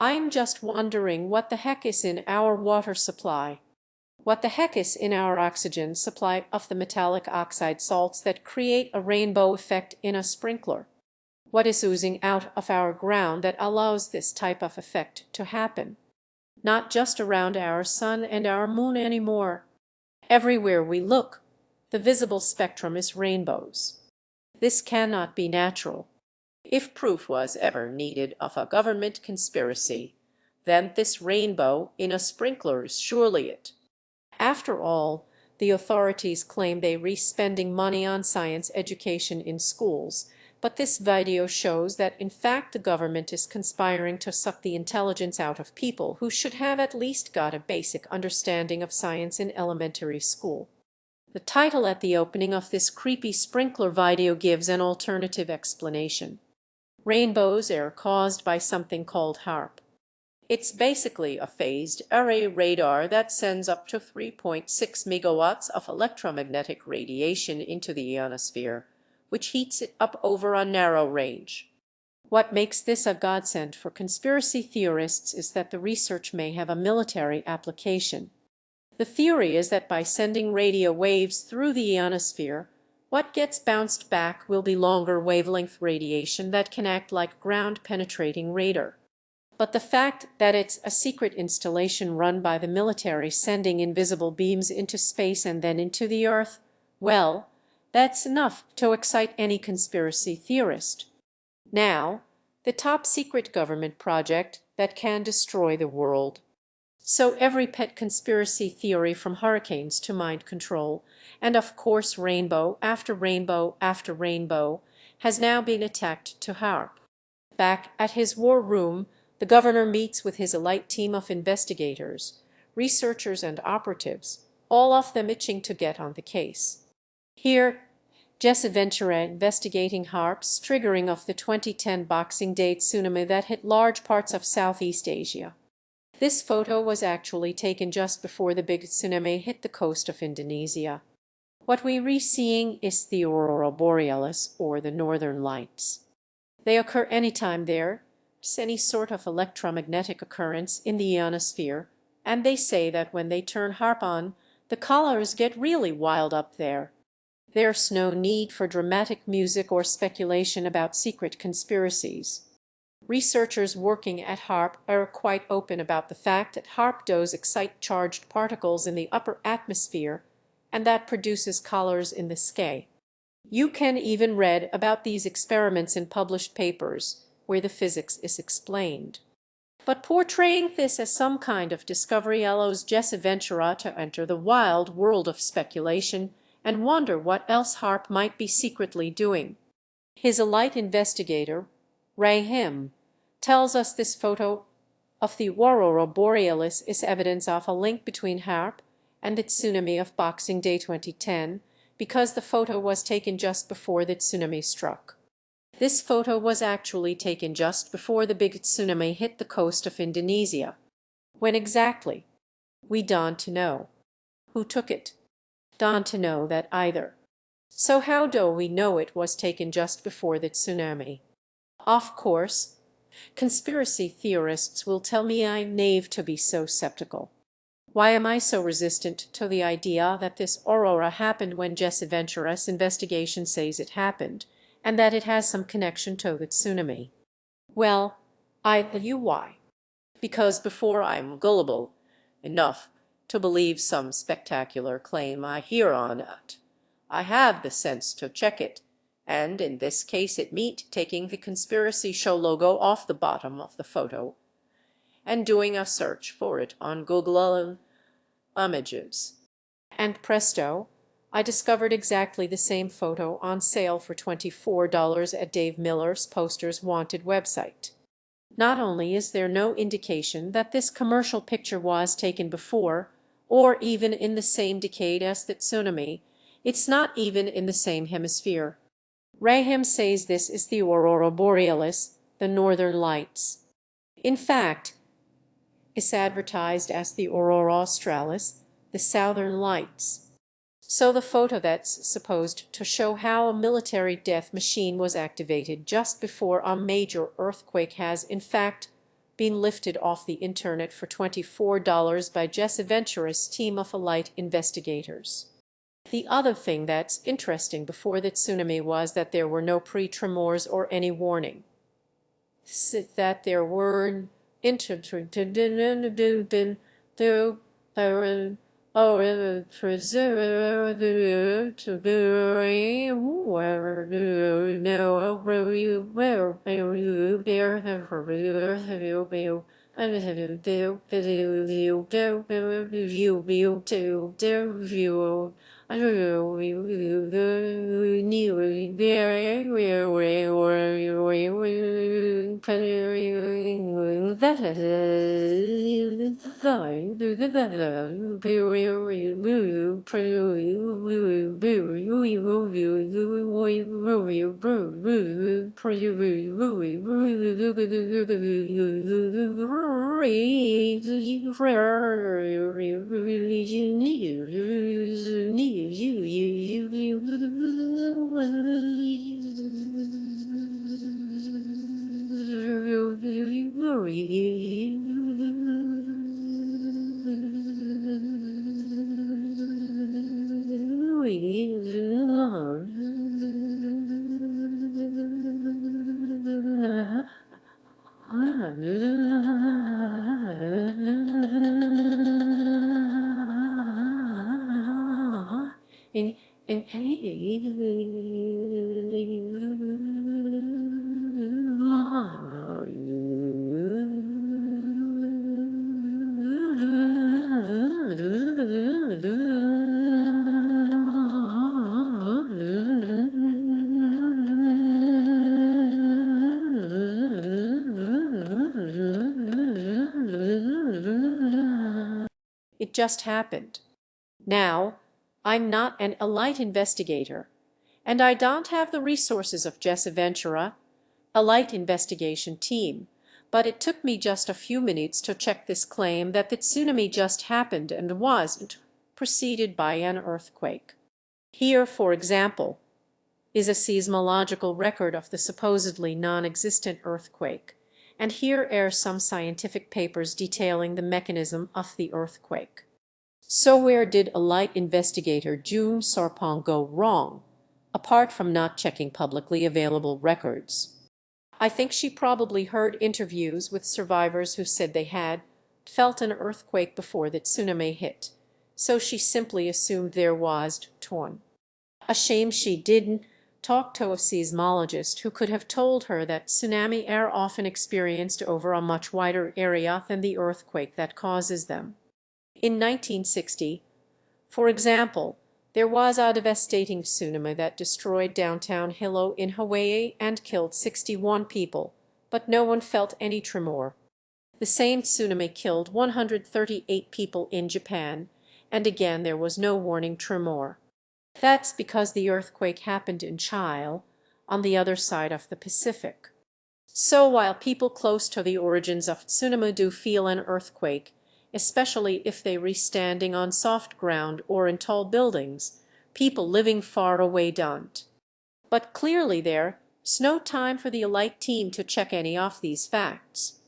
I'm just wondering what the heck is in our water supply. What the heck is in our oxygen supply of the metallic oxide salts that create a rainbow effect in a sprinkler? What is oozing out of our ground that allows this type of effect to happen? Not just around our sun and our moon anymore. Everywhere we look, the visible spectrum is rainbows. This cannot be natural. If proof was ever needed of a government conspiracy, then this rainbow in a sprinkler is surely it. After all, the authorities claim they are spending money on science education in schools, but this video shows that in fact the government is conspiring to suck the intelligence out of people who should have at least got a basic understanding of science in elementary school. The title at the opening of this creepy sprinkler video gives an alternative explanation. Rainbows are caused by something called HAARP. It's basically a phased array radar that sends up to 3.6 megawatts of electromagnetic radiation into the ionosphere, which heats it up over a narrow range. What makes this a godsend for conspiracy theorists is that the research may have a military application. The theory is that by sending radio waves through the ionosphere, what gets bounced back will be longer wavelength radiation that can act like ground-penetrating radar. But the fact that it's a secret installation run by the military sending invisible beams into space and then into the Earth, well, that's enough to excite any conspiracy theorist. Now, the top-secret government project that can destroy the world. So every pet conspiracy theory from hurricanes to mind control, and of course rainbow after rainbow after rainbow, has now been attacked to HAARP. Back at his war room, the governor meets with his elite team of investigators, researchers and operatives, all of them itching to get on the case. Here, Jesse Ventura investigating HAARP's triggering of the 2010 Boxing Day tsunami that hit large parts of Southeast Asia. This photo was actually taken just before the big tsunami hit the coast of Indonesia. What we're seeing is the aurora borealis, or the northern lights. They occur anytime there's any sort of electromagnetic occurrence in the ionosphere, and they say that when they turn HAARP on, the colors get really wild up there. There's no need for dramatic music or speculation about secret conspiracies. Researchers working at HAARP are quite open about the fact that HAARP does excite charged particles in the upper atmosphere, and that produces colors in the sky. You can even read about these experiments in published papers, where the physics is explained. But portraying this as some kind of discovery allows Jesse Ventura to enter the wild world of speculation and wonder what else HAARP might be secretly doing. His elite investigator, Rahim, tells us this photo of the aurora borealis is evidence of a link between HAARP and the tsunami of Boxing Day 2010, because the photo was taken just before the tsunami struck. This photo was actually taken just before the big tsunami hit the coast of Indonesia. When exactly? We don't know. Who took it? Don't know that either. So how do we know it was taken just before the tsunami? Of course, conspiracy theorists will tell me I'm naive to be so skeptical. Why am I so resistant to the idea that this aurora happened when Jesse Ventura's investigation says it happened, and that it has some connection to the tsunami? Well, I'll tell you why. Because before I'm gullible enough to believe some spectacular claim I hear on it, I have the sense to check it, and in this case it meant taking the conspiracy show logo off the bottom of the photo and doing a search for it on Google Images. And presto, I discovered exactly the same photo on sale for $24 at Dave Miller's Posters Wanted website. Not only is there no indication that this commercial picture was taken before or even in the same decade as the tsunami, it's not even in the same hemisphere. Rahim says this is the aurora borealis, the northern lights. In fact, it's advertised as the aurora australis, the southern lights. So the photo that's supposed to show how a military death machine was activated just before a major earthquake has in fact been lifted off the internet for $24 by Ventura's team of elite investigators. The other thing that's interesting before the tsunami was that there were no pre-tremors or any warning. That there were It just happened. Now, I'm not an elite investigator, and I don't have the resources of Ventura, a light investigation team, but it took me just a few minutes to check this claim that the tsunami just happened and wasn't preceded by an earthquake. Here, for example, is a seismological record of the supposedly non-existent earthquake, and here are some scientific papers detailing the mechanism of the earthquake. So where did a light investigator June Sarpong go wrong, apart from not checking publicly available records? I think she probably heard interviews with survivors who said they had felt an earthquake before the tsunami hit, so she simply assumed there was one. A shame she didn't talk to a seismologist who could have told her that tsunami are often experienced over a much wider area than the earthquake that causes them. In 1960, for example, there was a devastating tsunami that destroyed downtown Hilo in Hawaii and killed 61 people, but no one felt any tremor. The same tsunami killed 138 people in Japan, and again there was no warning tremor. That's because the earthquake happened in Chile, on the other side of the Pacific. So while people close to the origins of tsunami do feel an earthquake, especially if they re standing on soft ground or in tall buildings, people living far away don't. But clearly there's no time for the elite team to check any of these facts.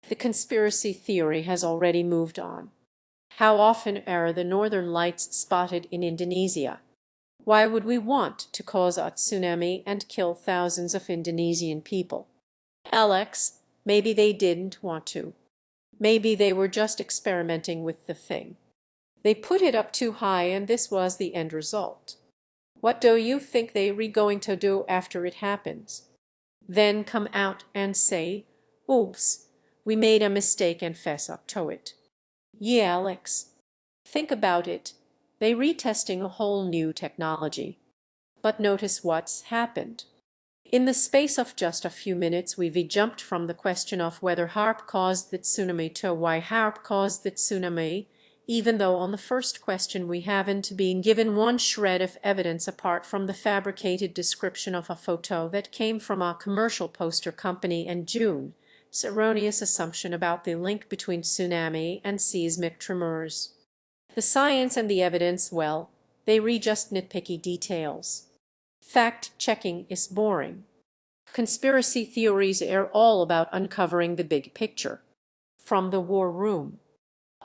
The conspiracy theory has already moved on. How often are the northern lights spotted in Indonesia? Why would we want to cause a tsunami and kill thousands of Indonesian people? Alex, maybe they didn't want to. Maybe they were just experimenting with the thing. They put it up too high and this was the end result. What do you think they're going to do after it happens? Then come out and say, oops, we made a mistake and fess up to it. Yeah, Alex. Think about it. They retesting a whole new technology. But notice what's happened. In the space of just a few minutes, we've jumped from the question of whether HAARP caused the tsunami to why HAARP caused the tsunami, even though on the first question we haven't been given one shred of evidence apart from the fabricated description of a photo that came from a commercial poster company in June, erroneous assumption about the link between tsunami and seismic tremors. The science and the evidence, well, they read just nitpicky details. Fact-checking is boring. Conspiracy theories are all about uncovering the big picture. from the war room.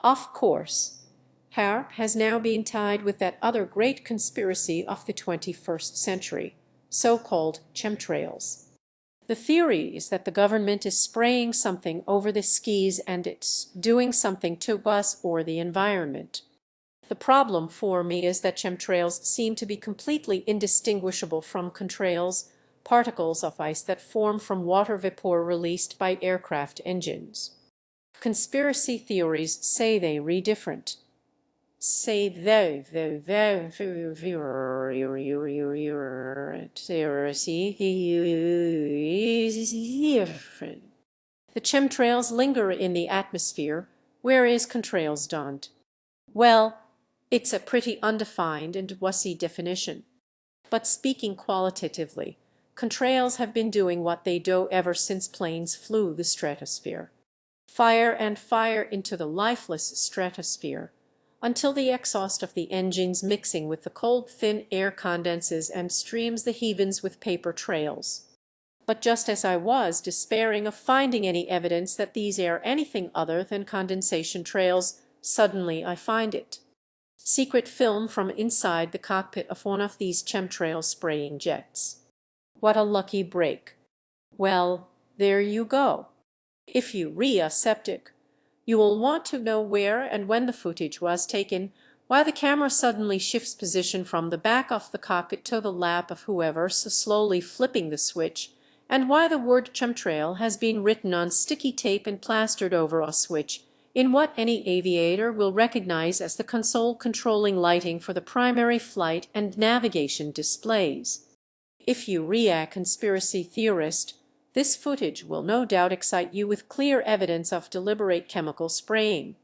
Of course, HAARP has now been tied with that other great conspiracy of the 21st century, so-called chemtrails. The theory is that the government is spraying something over the skis and it's doing something to us or the environment. The problem for me is that chemtrails seem to be completely indistinguishable from contrails, particles of ice that form from water vapor released by aircraft engines. Conspiracy theories say they re different. Say they different. The chemtrails linger in the atmosphere, whereas contrails don't. Well, it's a pretty undefined and wussy definition. But speaking qualitatively, contrails have been doing what they do ever since planes flew the stratosphere. Fire and fire into the lifeless stratosphere, until the exhaust of the engines mixing with the cold thin air condenses and streams the heavens with paper trails. But just as I was despairing of finding any evidence that these are anything other than condensation trails, suddenly I find it. Secret film from inside the cockpit of one of these chemtrail spraying jets. What a lucky break. Well, there you go. If you are skeptic, you will want to know where and when the footage was taken, why the camera suddenly shifts position from the back of the cockpit to the lap of whoever so slowly flipping the switch, and why the word chemtrail has been written on sticky tape and plastered over a switch in what any aviator will recognize as the console controlling lighting for the primary flight and navigation displays. If you are a conspiracy theorist, this footage will no doubt excite you with clear evidence of deliberate chemical spraying.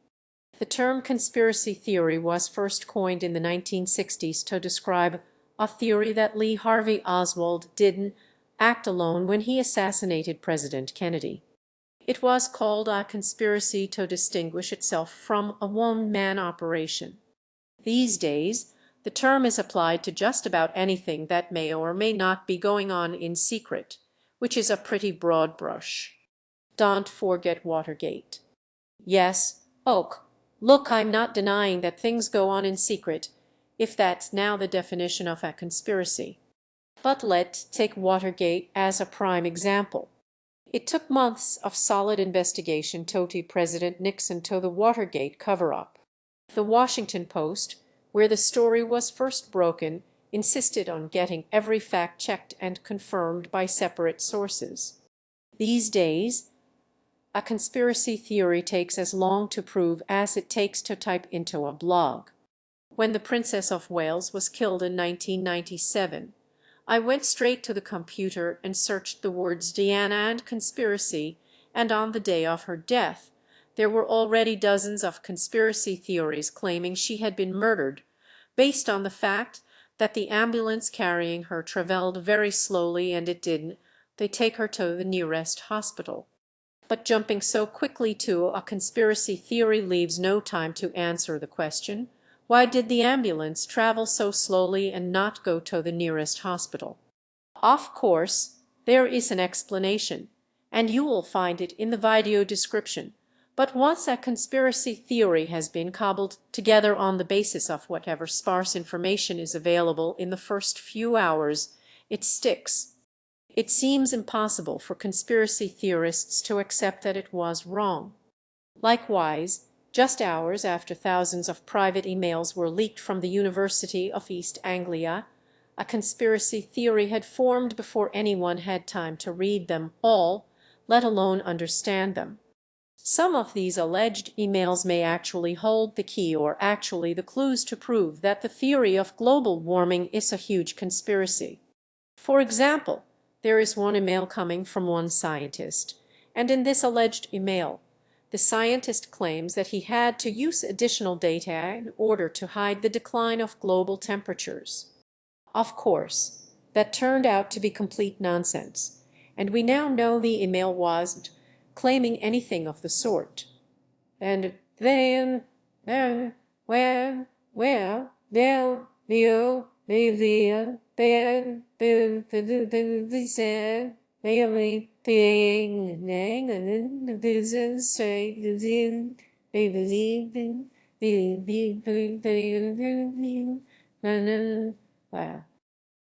The term conspiracy theory was first coined in the 1960s to describe a theory that Lee Harvey Oswald didn't act alone when he assassinated President Kennedy. It was called a conspiracy to distinguish itself from a one-man operation. These days, the term is applied to just about anything that may or may not be going on in secret, which is a pretty broad brush. Don't forget Watergate. Yes, look, I'm not denying that things go on in secret, if that's now the definition of a conspiracy. But let's take Watergate as a prime example. It took months of solid investigation to tie President Nixon to the Watergate cover-up. The Washington Post, where the story was first broken, insisted on getting every fact checked and confirmed by separate sources. These days, a conspiracy theory takes as long to prove as it takes to type into a blog. When the Princess of Wales was killed in 1997, I went straight to the computer and searched the words Diana and conspiracy, and on the day of her death, there were already dozens of conspiracy theories claiming she had been murdered, based on the fact that the ambulance carrying her traveled very slowly and it didn't. They take her to the nearest hospital. But jumping so quickly to a conspiracy theory leaves no time to answer the question, why did the ambulance travel so slowly and not go to the nearest hospital? Of course, there is an explanation, and you will find it in the video description. But once a conspiracy theory has been cobbled together on the basis of whatever sparse information is available in the first few hours, it sticks. It seems impossible for conspiracy theorists to accept that it was wrong. Likewise, just hours after thousands of private emails were leaked from the University of East Anglia, a conspiracy theory had formed before anyone had time to read them all, let alone understand them. Some of these alleged emails may actually hold the key or actually the clues to prove that the theory of global warming is a huge conspiracy. For example, there is one email coming from one scientist, and in this alleged email, the scientist claims that he had to use additional data in order to hide the decline of global temperatures. Of course, that turned out to be complete nonsense, and we now know the email wasn't claiming anything of the sort. And then, well, you, said,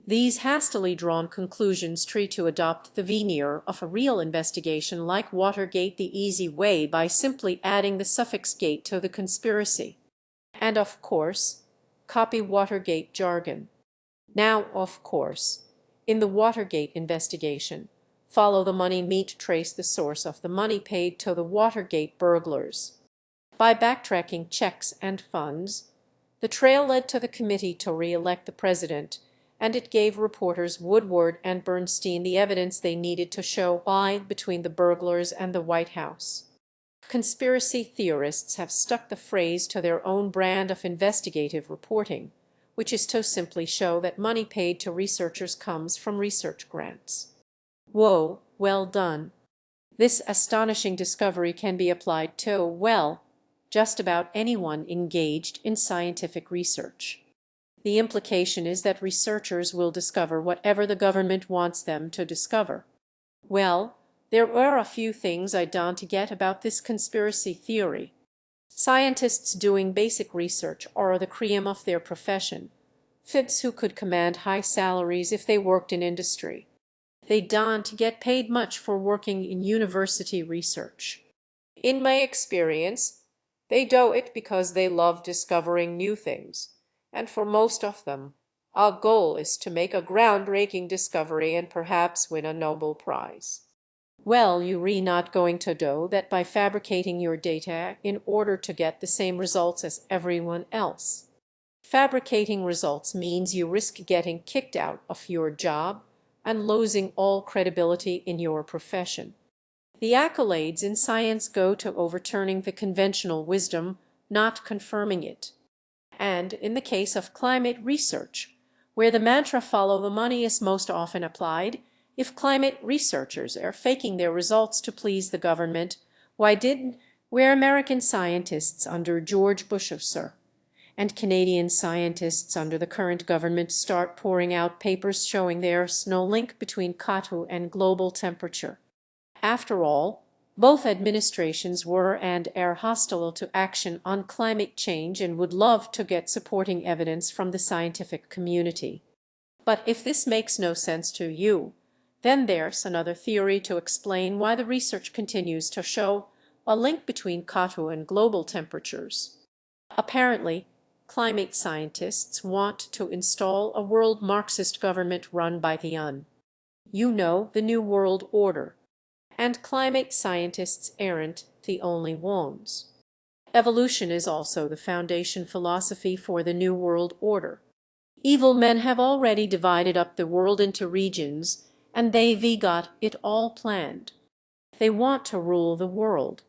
These hastily drawn conclusions try to adopt the veneer of a real investigation like Watergate the easy way by simply adding the suffix gate to the conspiracy. And of course, copy Watergate jargon. Now, of course, in the Watergate investigation, follow the money meet trace the source of the money paid to the Watergate burglars. By backtracking checks and funds, the trail led to the committee to re-elect the president, and it gave reporters Woodward and Bernstein the evidence they needed to show why between the burglars and the White House. Conspiracy theorists have stuck the phrase to their own brand of investigative reporting, which is to simply show that money paid to researchers comes from research grants. Whoa, well done. This astonishing discovery can be applied to, well, just about anyone engaged in scientific research. The implication is that researchers will discover whatever the government wants them to discover. Well, there were a few things I don't get about this conspiracy theory. Scientists doing basic research are the cream of their profession, fits who could command high salaries if they worked in industry. They don't get paid much for working in university research. In my experience, they do it because they love discovering new things, and for most of them, our goal is to make a groundbreaking discovery and perhaps win a Nobel Prize. Well, you're not going to do that by fabricating your data in order to get the same results as everyone else. Fabricating results means you risk getting kicked out of your job and losing all credibility in your profession. The accolades in science go to overturning the conventional wisdom, not confirming it. And in the case of climate research, where the mantra "follow the money" is most often applied, if climate researchers are faking their results to please the government, were American scientists under George Bush, sir, and Canadian scientists under the current government start pouring out papers showing there's no link between CO2 and global temperature? After all, both administrations were and are hostile to action on climate change and would love to get supporting evidence from the scientific community. But if this makes no sense to you, then there's another theory to explain why the research continues to show a link between CO2 and global temperatures. Apparently, climate scientists want to install a world Marxist government run by the the New World Order. And climate scientists aren't the only ones. Evolution is also the foundation philosophy for the New World Order. Evil men have already divided up the world into regions, and they've got it all planned. They want to rule the world.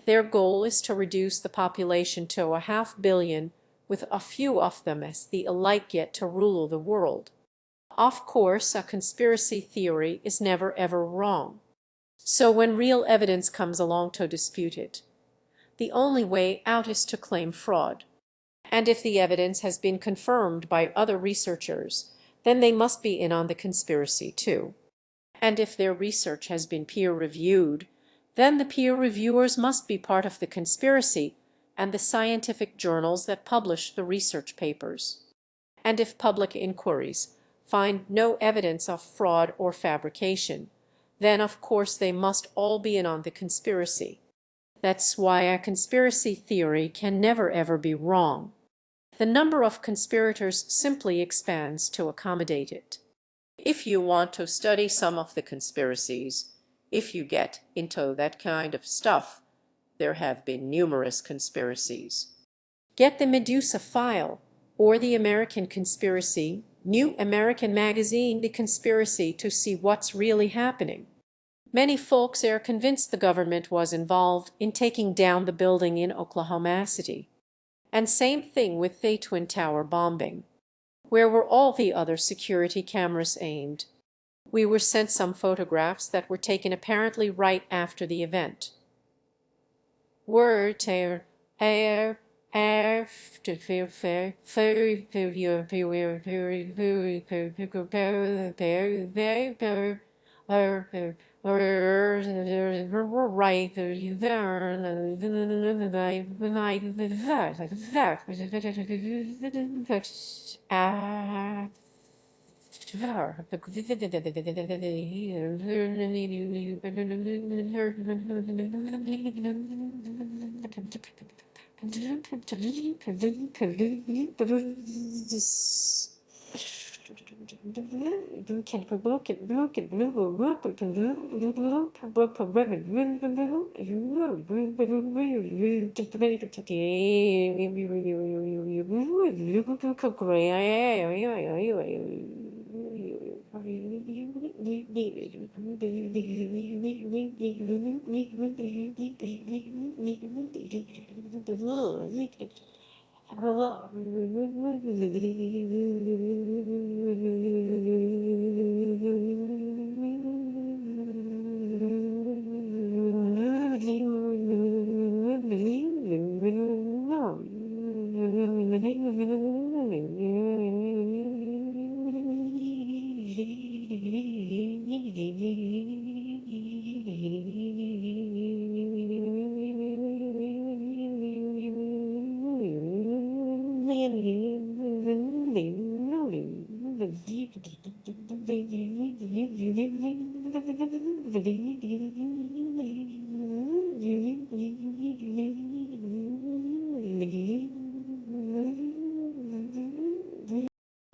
Their goal is to reduce the population to 500 million, with a few of them as the elite get to rule the world. Of course, a conspiracy theory is never ever wrong. So when real evidence comes along to dispute it, the only way out is to claim fraud. And if the evidence has been confirmed by other researchers, then they must be in on the conspiracy too. And if their research has been peer-reviewed, then the peer reviewers must be part of the conspiracy and the scientific journals that publish the research papers. And if public inquiries find no evidence of fraud or fabrication, then of course they must all be in on the conspiracy. That's why a conspiracy theory can never ever be wrong. The number of conspirators simply expands to accommodate it. If you want to study some of the conspiracies, if you get into that kind of stuff, there have been numerous conspiracies. Get the Medusa file or the American Conspiracy, New American Magazine, The Conspiracy, to see what's really happening. Many folks are convinced the government was involved in taking down the building in Oklahoma City. And same thing with the Twin Tower bombing. Where were all the other security cameras aimed? We were sent some photographs that were taken apparently right after the event.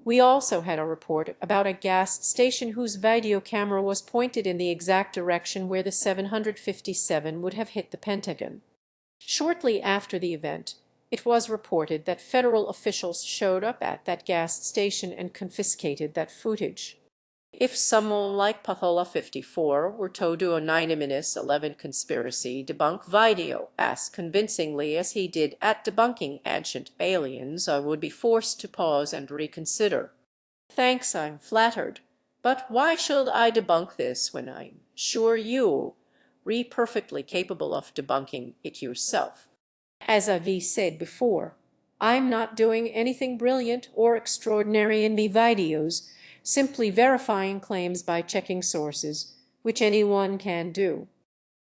We also had a report about a gas station whose video camera was pointed in the exact direction where the 757 would have hit the Pentagon. Shortly after the event, it was reported that federal officials showed up at that gas station and confiscated that footage. If someone like potholer54 were to do a 9-11 conspiracy debunk video as convincingly as he did at debunking ancient aliens, I would be forced to pause and reconsider. Thanks, I'm flattered. But why should I debunk this when I'm sure you're perfectly capable of debunking it yourself? As I've said before, I'm not doing anything brilliant or extraordinary in me videos, simply verifying claims by checking sources, which anyone can do.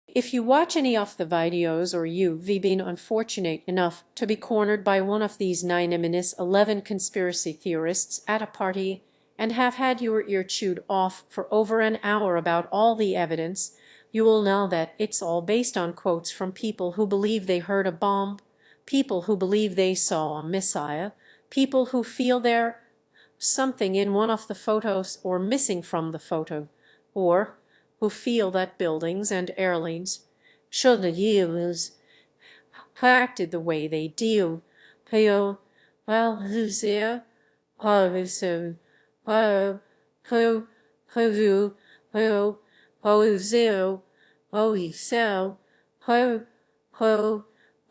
If you watch any of the videos or you've been unfortunate enough to be cornered by one of these 9/11 conspiracy theorists at a party and have had your ear chewed off for over an hour about all the evidence, you will know that it's all based on quotes from people who believe they heard a bomb, people who believe they saw a missile, people who feel they're something in one of the photos or missing from the photo, or who feel that buildings and airlines should use acted the way they do. Well, who's there? Who's there? Who is there? Oh, you sell. Who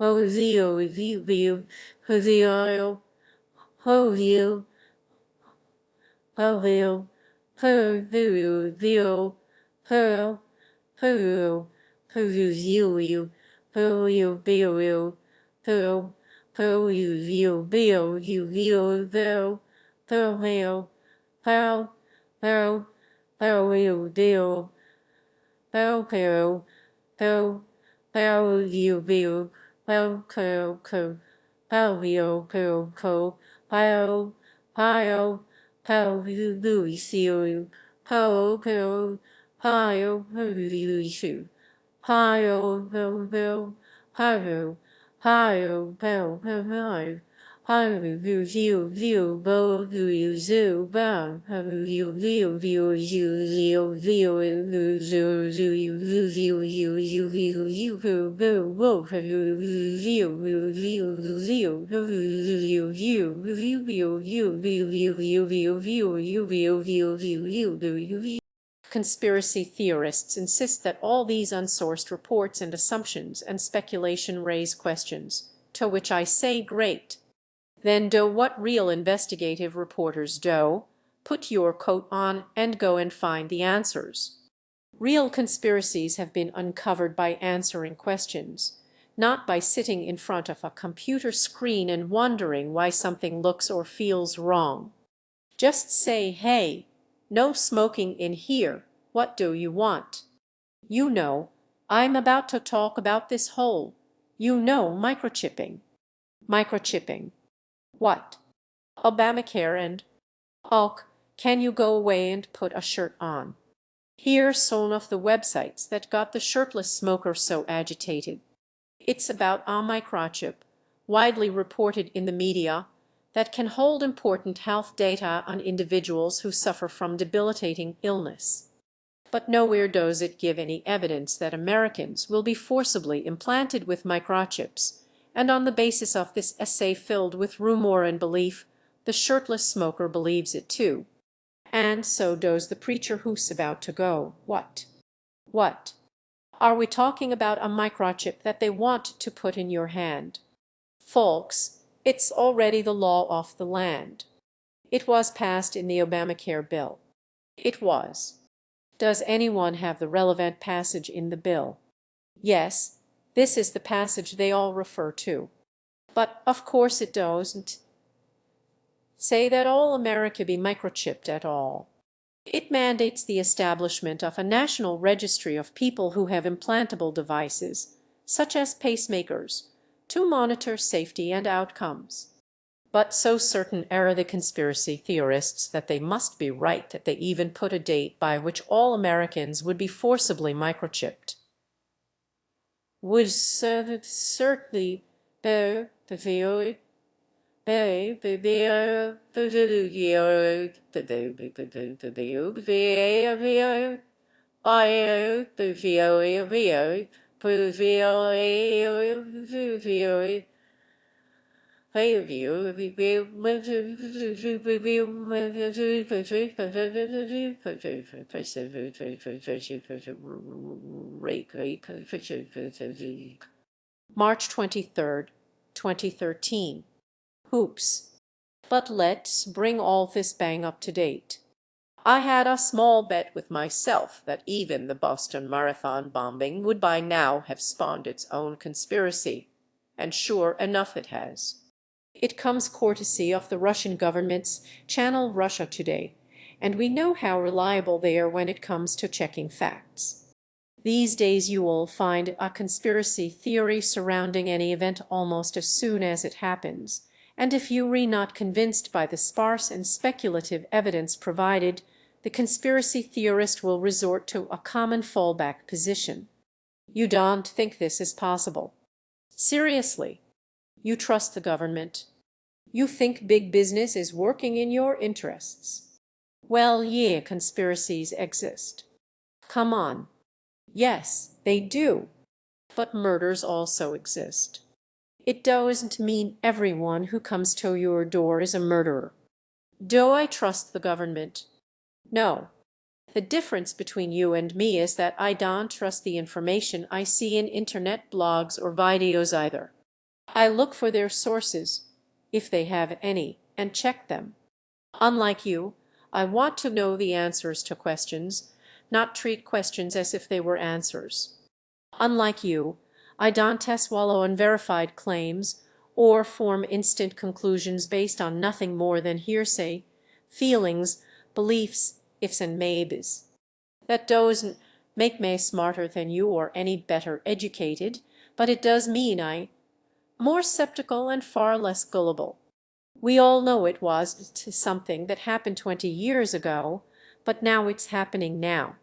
is you? Is you? Who's the oil? Who you? Who you? Who you? Who's you? Who you be you? Who you be you? How you do? How you be? How you do see you? How you shoot? Conspiracy theorists insist that all these unsourced reports and assumptions and speculation raise questions, to which I say great. Then do what real investigative reporters do: put your coat on and go and find the answers. Real conspiracies have been uncovered by answering questions, not by sitting in front of a computer screen and wondering why something looks or feels wrong. Just say, hey, no smoking in here, What do you want? You know, I'm about to talk about this whole, microchipping. Microchipping. What? Obamacare and, can you go away and put a shirt on? Here's some of the websites that got the shirtless smoker so agitated. It's about a microchip, widely reported in the media, that can hold important health data on individuals who suffer from debilitating illness. But nowhere does it give any evidence that Americans will be forcibly implanted with microchips, and on the basis of this essay filled with rumor and belief, the shirtless smoker believes it too. And so does the preacher who's about to go. What? What? Are we talking about a microchip that they want to put in your hand? Folks, it's already the law of the land. It was passed in the Obamacare bill. It was. Does anyone have the relevant passage in the bill? Yes, this is the passage they all refer to. But of course it doesn't say that all America be microchipped at all. It mandates the establishment of a national registry of people who have implantable devices, such as pacemakers, to monitor safety and outcomes. But so certain are the conspiracy theorists that they must be right that they even put a date by which all Americans would be forcibly microchipped. Would certainly be the March 23rd, 2013. Hoops. But let's bring all this bang up to date. I had a small bet with myself that even the Boston Marathon bombing would by now have spawned its own conspiracy, and sure enough it has. It comes courtesy of the Russian government's channel Russia Today, and we know how reliable they are when it comes to checking facts. These days you will find a conspiracy theory surrounding any event almost as soon as it happens, and if you are not convinced by the sparse and speculative evidence provided, the conspiracy theorist will resort to a common fallback position. You don't think this is possible. Seriously, you trust the government. You think big business is working in your interests. Well, yeah, conspiracies exist. Come on. Yes, they do. But murders also exist. It doesn't mean everyone who comes to your door is a murderer. Do I trust the government? No. The difference between you and me is that I don't trust the information I see in internet blogs or videos either. I look for their sources, if they have any, and check them. Unlike you, I want to know the answers to questions, not treat questions as if they were answers. Unlike you, I don't swallow unverified claims or form instant conclusions based on nothing more than hearsay, feelings, beliefs, ifs and maybes. That doesn't make me smarter than you or any better educated, but it does mean I'm more skeptical and far less gullible. We all know it was something that happened 20 years ago, but now it's happening now.